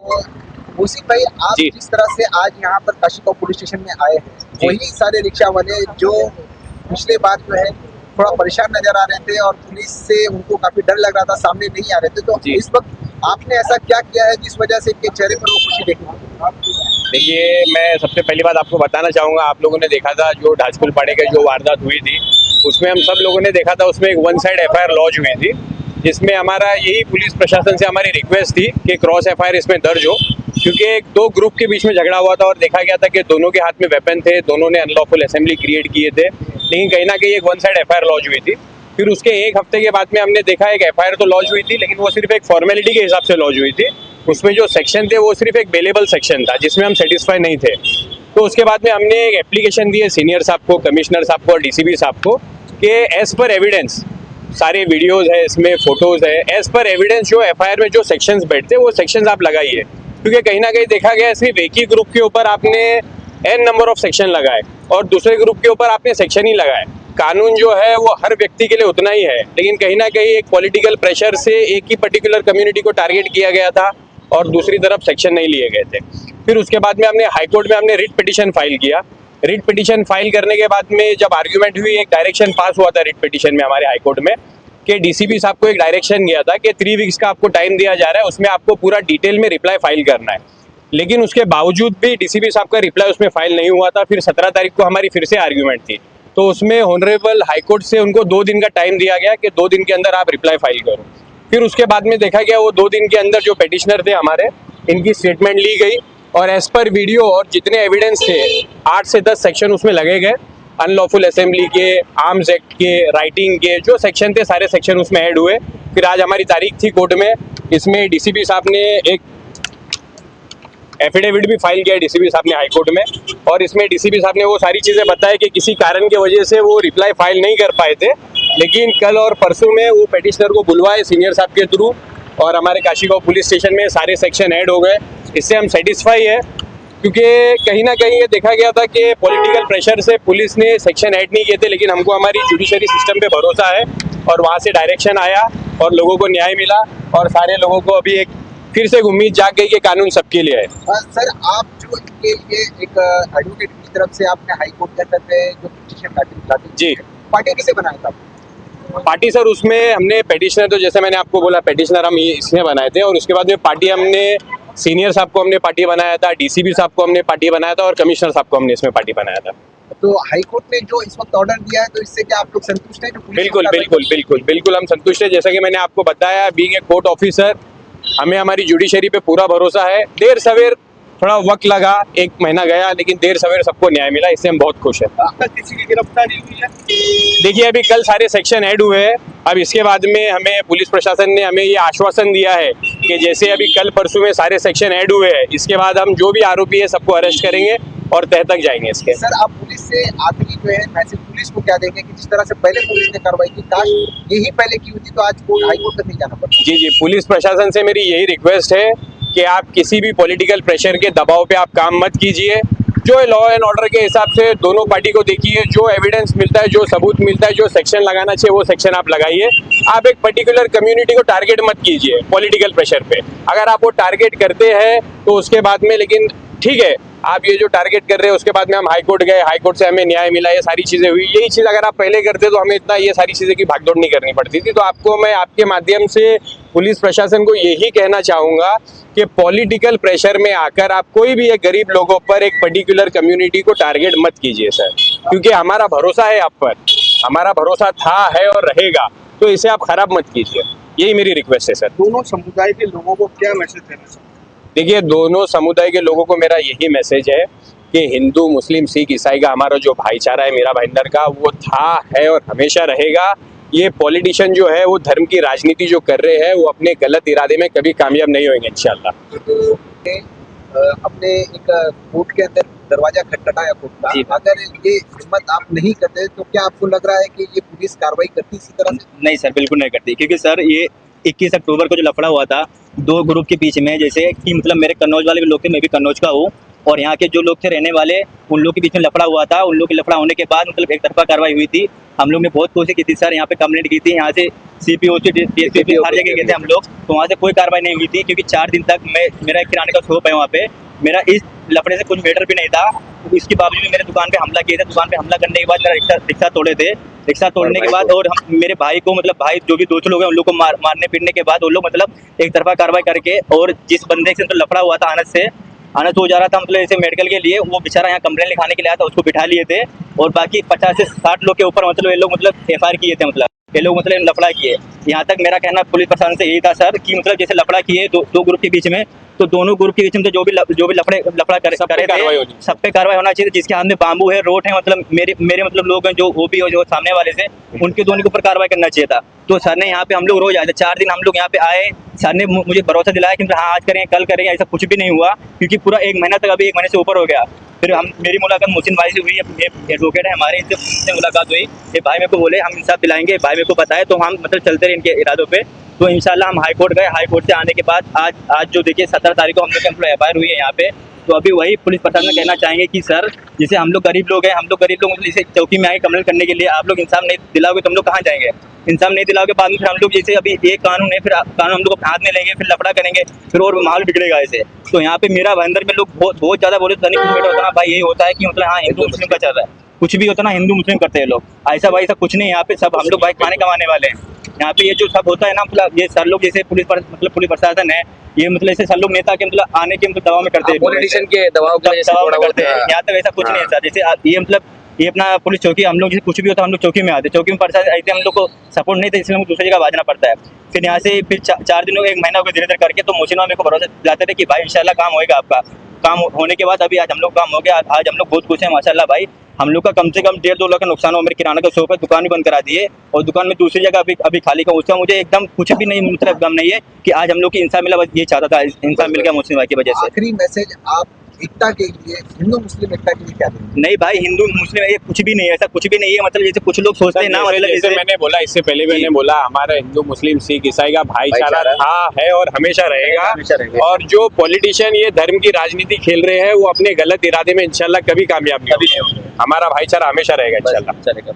मुसीब भाई, आप जिस तरह से आज यहाँ पर काशीगांव पुलिस स्टेशन में आए हैं, वही सारे रिक्शा वाले जो पिछले बार जो है थोड़ा परेशान नजर आ रहे थे और पुलिस से उनको काफी डर लग रहा था, सामने नहीं आ रहे थे, तो इस वक्त आपने ऐसा क्या किया है जिस वजह से इनके चेहरे पर वो खुशी देखी? देखिए, मैं सबसे पहली बात आपको बताना चाहूँगा, आप लोगों ने देखा था जो ढाचकुल पाड़े के जो वारदात हुई थी, उसमें हम सब लोगों ने देखा था, उसमें एक वन साइड FIR लॉन्च हुई थी, जिसमें हमारा यही पुलिस प्रशासन से हमारी रिक्वेस्ट थी कि क्रॉस FIR इसमें दर्ज हो, क्योंकि दो ग्रुप के बीच में झगड़ा हुआ था और देखा गया था कि दोनों के हाथ में वेपन थे, दोनों ने अनलॉफुल असेंबली क्रिएट किए थे, लेकिन कहीं ना कहीं एक वन साइड FIR लॉन्च हुई थी। फिर उसके एक हफ्ते के बाद में हमने देखा एक FIR तो लॉन्च हुई थी, लेकिन वो सिर्फ एक फॉर्मेलिटी के हिसाब से लॉन्च हुई थी। उसमें जो सेक्शन थे वो सिर्फ एक बेलेबल सेक्शन था, जिसमें हम सेटिस्फाई नहीं थे। तो उसके बाद में हमने एक एप्लीकेशन दी है सीनियर साहब को, कमिश्नर साहब को और DCP साहब को कि एज पर एविडेंस, सारे वीडियोज़ है इसमें, फोटोज़ है, एज पर एविडेंस जो FIR में जो सेक्शंस बैठते वो सेक्शंस आप लगाइए, क्योंकि कहीं ना कहीं देखा गया सिर्फ एक ही ग्रुप के ऊपर आपने n नंबर ऑफ सेक्शन लगाए और दूसरे ग्रुप के ऊपर आपने सेक्शन ही लगाए। कानून जो है वो हर व्यक्ति के लिए उतना ही है, लेकिन कहीं ना कहीं एक पॉलिटिकल प्रेशर से एक ही पर्टिकुलर कम्युनिटी को टारगेट किया गया था और दूसरी तरफ सेक्शन नहीं लिए गए थे। फिर उसके बाद में हमने हाईकोर्ट में हमने रिट पिटीशन फाइल किया। रिट पिटीशन फाइल करने के बाद में जब आर्ग्यूमेंट हुई, एक डायरेक्शन पास हुआ था रिट पिटीशन में हमारे हाईकोर्ट में कि DCP साहब को एक डायरेक्शन गया था कि 3 वीक्स का आपको टाइम दिया जा रहा है, उसमें आपको पूरा डिटेल में रिप्लाई फाइल करना है। लेकिन उसके बावजूद भी DCP साहब का रिप्लाई उसमें फाइल नहीं हुआ था। फिर 17 तारीख को हमारी फिर से आर्ग्यूमेंट थी, तो उसमें ऑनरेबल हाईकोर्ट से उनको 2 दिन का टाइम दिया गया कि 2 दिन के अंदर आप रिप्लाई फाइल करो। फिर उसके बाद में देखा गया वो 2 दिन के अंदर जो पेटिशनर थे हमारे, इनकी स्टेटमेंट ली गई और एज पर वीडियो और जितने एविडेंस थे 8 से 10 सेक्शन उसमें लगे गए, अनलॉफुल असेंबली के, आर्म्स एक्ट के, राइटिंग के, जो सेक्शन थे सारे सेक्शन उसमें ऐड हुए। फिर आज हमारी तारीख थी कोर्ट में, इसमें DCP साहब ने एक एफिडेविट भी फाइल किया DCP साहब ने हाईकोर्ट में, और इसमें DCP साहब ने वो सारी चीज़ें बताई कि किसी कारण की वजह से वो रिप्लाई फाइल नहीं कर पाए थे, लेकिन कल और परसों में वो पेटिशनर को बुलवाए सीनियर साहब के थ्रू और हमारे काशीगांव पुलिस स्टेशन में सारे सेक्शन ऐड हो गए। इससे हम सेटिस्फाई है, क्योंकि कहीं ना कहीं ये देखा गया था कि पॉलिटिकल प्रेशर से पुलिस ने सेक्शन ऐड नहीं किए थे, लेकिन हमको हमारी जुडिशरी सिस्टम पे भरोसा है और वहाँ से डायरेक्शन आया और लोगों को न्याय मिला और सारे लोगों को अभी एक फिर से उम्मीद जाग गई कि कानून सबके लिए है। सर, आप जो इनके लिए एक एडवोकेट की तरफ से आपने हाई कोर्ट के अंदर पे जो पिटीशन लाती जी, पार्टी किसे बनाया था? पार्टी सर, उसमें हमने पेटिशनर, तो जैसे मैंने आपको बोला पेटिशनर हम इसने बनाए थे, और उसके बाद में पार्टी हमने सीनियर साहब को हमने पार्टी बनाया था, DCP साहब को हमने पार्टी बनाया था और कमिश्नर साहब को हमने इसमें पार्टी बनाया था। तो हाईकोर्ट ने जो इस वक्त ऑर्डर दिया है, तो इससे क्या आप लोग संतुष्ट हैं? बिल्कुल बिल्कुल बिल्कुल बिल्कुल हम संतुष्ट हैं। जैसा कि मैंने आपको बताया, बीइंग ए कोर्ट ऑफिसर हमें हमारी जुडिशरी पे पूरा भरोसा है। देर सवेर थोड़ा वक्त लगा, 1 महीना गया, लेकिन देर सवेर सबको न्याय मिला, इससे हम बहुत खुश हैं। किसी की गिरफ्तारी हुई है? देखिए, अभी कल सारे सेक्शन ऐड हुए हैं। अब इसके बाद में हमें पुलिस प्रशासन ने हमें ये आश्वासन दिया है कि जैसे अभी कल परसों में सारे सेक्शन ऐड हुए हैं, इसके बाद हम जो भी आरोपी है सबको अरेस्ट करेंगे और तह तक जाएंगे इसके। सर, आप पुलिस से आखिरी जो है मैसेज पुलिस को क्या देंगे कि जिस तरह से पहले पुलिस ने कार्रवाई की, काश यही पहले की होती तो आज हाई कोर्ट तक नहीं जाना पड़ता? जी, पुलिस प्रशासन से मेरी यही रिक्वेस्ट है कि आप किसी भी पॉलिटिकल प्रेशर के दबाव पे आप काम मत कीजिए। जो लॉ एंड ऑर्डर के हिसाब से दोनों पार्टी को देखिए, जो एविडेंस मिलता है, जो सबूत मिलता है, जो सेक्शन लगाना चाहिए वो सेक्शन आप लगाइए। आप एक पर्टिकुलर कम्युनिटी को टारगेट मत कीजिए पॉलिटिकल प्रेशर पे। अगर आप वो टारगेट करते हैं तो उसके बाद में, लेकिन ठीक है, आप ये जो टारगेट कर रहे हैं, उसके बाद में हम हाईकोर्ट गए, हाईकोर्ट से हमें न्याय मिला, ये सारी चीज़ें हुई। यही चीज़ अगर आप पहले करते तो हमें इतना ये सारी चीज़ें की भागदौड़ नहीं करनी पड़ती थी। तो आपको मैं आपके माध्यम से पुलिस प्रशासन को यही कहना चाहूँगा कि पॉलिटिकल प्रेशर में आकर आप कोई भी एक गरीब लोगों पर, एक पर्टिकुलर कम्युनिटी को टारगेट मत कीजिए सर, क्योंकि हमारा भरोसा है आप पर, हमारा भरोसा था, है और रहेगा, तो इसे आप खराब मत कीजिए। यही मेरी रिक्वेस्ट है सर। दोनों समुदाय के लोगों को क्या मैसेज देना चाहिए? देखिए, दोनों समुदाय के लोगों को मेरा यही मैसेज है कि हिंदू, मुस्लिम, सिख, ईसाई का हमारा जो भाईचारा है मेरा भाईंदर का, वो था, है और हमेशा रहेगा। ये पॉलिटिशियन जो है वो धर्म की राजनीति जो कर रहे हैं, वो अपने गलत इरादे में कभी कामयाब नहीं होंगे इंशाल्लाह। अपने एक कोर्ट के अंदर दरवाजा खटखटाया कोर्ट का, अगर ये हिम्मत आप नहीं करते तो क्या आपको लग रहा है कि ये पुलिस कार्रवाई करती इसी तरह से? नहीं सर, बिल्कुल नहीं करती, क्योंकि सर ये 21 अक्टूबर को जो लफड़ा हुआ था 2 ग्रुप के बीच में, जैसे कि मतलब मेरे कन्नौज वाले भी लोग थे, मैं भी कन्नौज का हूँ, और यहाँ के जो लोग थे रहने वाले, उन लोग के बीच में लफड़ा हुआ था। उन लोग के लफड़ा होने के बाद मतलब एक तरफा कार्रवाई हुई थी। हम लोग ने बहुत कोशिश की थी सर, यहाँ पे कंप्लेंट की थी, यहाँ से CPO से DSP हर जगह गए थे हम लोग, तो वहाँ से कोई कार्रवाई नहीं हुई थी। क्योंकि 4 दिन तक मेरा एक किराने का शॉप है वहाँ पे, मेरा इस लफड़े से कुछ मैटर भी नहीं था। इसके बावजूद भी मेरे दुकान पे हमला किए थे। दुकान पे हमला करने के बाद मेरा रिक्शा तोड़े थे। रिक्शा तोड़ने के बाद और हम मेरे भाई को मतलब भाई जो भी दोस्त लोग हैं उन लोग को मारने पीटने के बाद वो लोग मतलब एक तरफा कार्रवाई करके, और जिस बंदे से तो लफड़ा हुआ था आनंद हो जा रहा था मतलब ऐसे मेडिकल के लिए, वो बेचारा यहाँ कंप्लेंट लिखाने के लिए आया था, उसको बिठा लिए थे। और बाकी 50 से 60 लोग के ऊपर मतलब ये लोग मतलब FIR किए थे, मतलब ये लोग मतलब लफड़ा किए। यहाँ तक मेरा कहना पुलिस प्रशासन से यही था सर कि मतलब जैसे लफड़ा किए दो ग्रुप के बीच में, तो दोनों ग्रुप के बीच में जो भी लफड़ा करे थे, सब पे कार्रवाई होना चाहिए। जिसके हाथ में बाम्बू है, रोड है, मतलब मेरे मतलब लोग हैं जो OP हो जो सामने वाले से, उनके दोनों के ऊपर कार्रवाई करना चाहिए था। तो सर ने यहाँ पे हम लोग रोज आए थे, 4 दिन हम लोग यहाँ पे आए। सर ने मुझे भरोसा दिलाया कि हाँ आज करेंगे कल करेंगे, ऐसा कुछ भी नहीं हुआ। क्योंकि पूरा 1 महीना तक, अभी 1 महीने से ऊपर हो गया। फिर मेरी मुलाकात मोहसिन भाई से हुई, एडवोकेट है हमारे, इनसे मुलाकात हुई। ये भाई मेरे को बोले हम इंसाफ दिलाएंगे, भाई मेरे को बताए, तो हम मतलब चलते रहे इनके इरादों पे। तो इंशाल्लाह हम हाई कोर्ट गए। हाई कोर्ट से आने के बाद आज जो देखिए 17 तारीख को हम लोग के FIR हुई है यहाँ पे। तो अभी वही पुलिस प्रशासन कहना चाहेंगे कि सर जैसे हम लोग गरीब लोग हैं, मतलब इसे चौकी में आए कंप्लेंट करने के लिए, आप लोग इंसाफ नहीं दिलाओगे तो हम लोग कहाँ जाएंगे? इंसाफ नहीं दिलाओगे बाद में फिर हम लोग जैसे अभी एक कानून है, फिर कानून हम लोग हाथ में लेंगे, फिर लफड़ा करेंगे, फिर और माहौल बिगड़ेगा ऐसे। तो यहाँ पे मेरा अंदर में लोग बहुत ज़्यादा बोले तो होता ना भाई, यही होता है कि मतलब हाँ हिंदू मुस्लिम का चल रहा है, कुछ भी होता ना हिंदू मुस्लिम करते हैं लोग, ऐसा भाई ऐसा कुछ नहीं। यहाँ पे सब हम लोग भाई खाने कमाने वाले हैं। यहाँ पे ये जो सब होता है ना, मतलब ये सर लोग जैसे पुलिस प्रशासन है, ये मतलब ऐसे सर लोग नेता के मतलब आने के मतलब दबाव में करते हैं, पॉलिटिशियन के दबाव में करते हैं। यहाँ तक ऐसा कुछ नहीं है सर। जैसे ये मतलब ये अपना पुलिस चौकी, हम लोग जैसे कुछ भी होता है हम लोग चौकी में आते, चौकी में प्रशासन ऐसे हम लोग को सपोर्ट नहीं था, इसलिए हमको दूसरी जगह भागना पड़ता है। फिर यहाँ से फिर 4 दिन 1 महीना हो गया धीरे धीरे करके। तो मोहसिन मेरे को भरोसा दिलाते थे कि भाई इंशाल्लाह काम होएगा आपका। काम होने के बाद अभी आज हम लोग काम हो गया। आज हम लोग बहुत खुश हैं माशाल्लाह भाई। हम लोग का कम से कम 1.5-2 लाख का नुकसान हो। मेरे किराना का शॉप है, दुकान भी बंद करा दिए, और दुकान में दूसरी जगह अभी खाली का, उसका मुझे एकदम कुछ भी नहीं मतलब गम नहीं है कि आज हम लोग की इंसाफ मिला। बस ये चाहता था, इंसाफ मिल गया मोहसिन भाई की वजह से। आखिरी मैसेज आप एकता के लिए, हिंदू मुस्लिम एकता के लिए क्या देंगे? नहीं भाई, हिंदू मुस्लिम ये कुछ भी नहीं है, ऐसा कुछ भी नहीं है। मतलब जैसे कुछ लोग सोचते हैं ना, मतलब जैसे मैंने बोला, इससे पहले मैंने बोला, हमारा हिंदू मुस्लिम सिख ईसाई का भाईचारा था, है और हमेशा रहेगा। और जो पॉलिटिशियन ये धर्म की राजनीति खेल रहे हैं, वो अपने गलत इरादे में इंशाल्लाह कभी कामयाब नहीं होंगे। हमारा भाईचारा हमेशा रहेगा इंशाल्लाह।